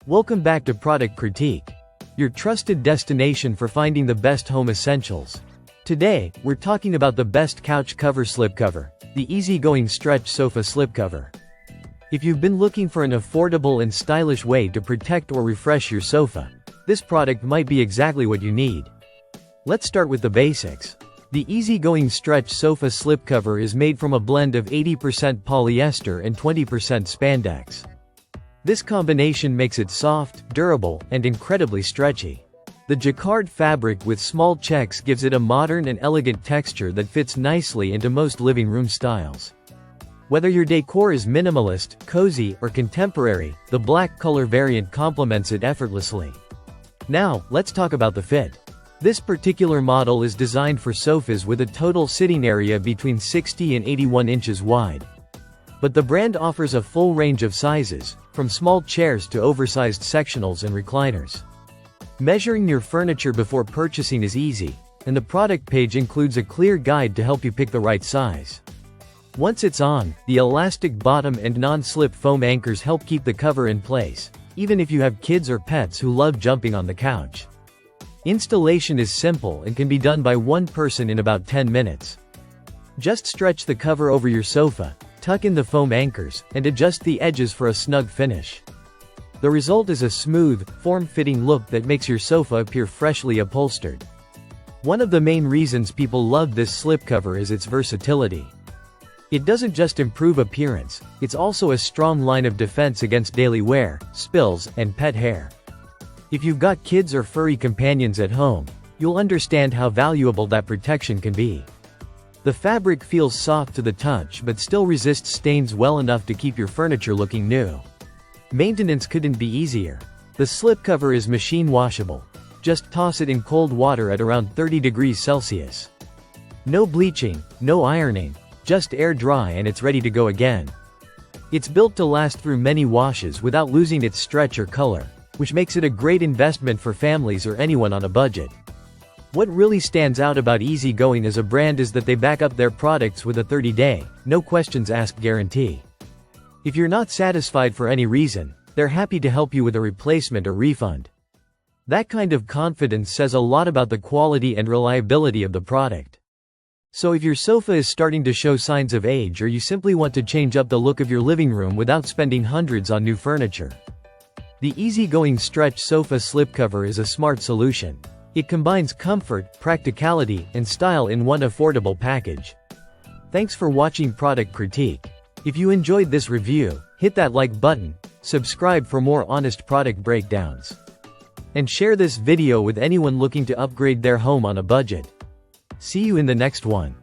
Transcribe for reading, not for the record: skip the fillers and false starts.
Welcome back to Product Critique, your trusted destination for finding the best home essentials. Today, we're talking about the best couch cover slipcover, the easygoing stretch sofa slipcover. If you've been looking for an affordable and stylish way to protect or refresh your sofa, this product might be exactly what you need. Let's start with the basics. The easygoing stretch sofa slipcover is made from a blend of 80% polyester and 20% spandex. This combination makes it soft, durable, and incredibly stretchy. The jacquard fabric with small checks gives it a modern and elegant texture that fits nicely into most living room styles. Whether your decor is minimalist, cozy, or contemporary, the black color variant complements it effortlessly. Now, let's talk about the fit. This particular model is designed for sofas with a total sitting area between 60 and 81 inches wide. But the brand offers a full range of sizes, from small chairs to oversized sectionals and recliners. Measuring your furniture before purchasing is easy, and the product page includes a clear guide to help you pick the right size. Once it's on, the elastic bottom and non-slip foam anchors help keep the cover in place, even if you have kids or pets who love jumping on the couch. Installation is simple and can be done by one person in about 10 minutes. Just stretch the cover over your sofa, tuck in the foam anchors, and adjust the edges for a snug finish. The result is a smooth, form-fitting look that makes your sofa appear freshly upholstered. One of the main reasons people love this slipcover is its versatility. It doesn't just improve appearance, it's also a strong line of defense against daily wear, spills, and pet hair. If you've got kids or furry companions at home, you'll understand how valuable that protection can be. The fabric feels soft to the touch but still resists stains well enough to keep your furniture looking new. Maintenance couldn't be easier. The slipcover is machine washable. Just toss it in cold water at around 30 degrees Celsius. No bleaching, no ironing, just air dry and it's ready to go again. It's built to last through many washes without losing its stretch or color, which makes it a great investment for families or anyone on a budget. What really stands out about Easygoing as a brand is that they back up their products with a 30-day, no questions asked guarantee. If you're not satisfied for any reason, they're happy to help you with a replacement or refund. That kind of confidence says a lot about the quality and reliability of the product. So if your sofa is starting to show signs of age or you simply want to change up the look of your living room without spending hundreds on new furniture, the Easygoing Stretch Sofa Slipcover is a smart solution. It combines comfort, practicality, and style in one affordable package. Thanks for watching Product Critique. If you enjoyed this review, hit that like button, subscribe for more honest product breakdowns, and share this video with anyone looking to upgrade their home on a budget. See you in the next one.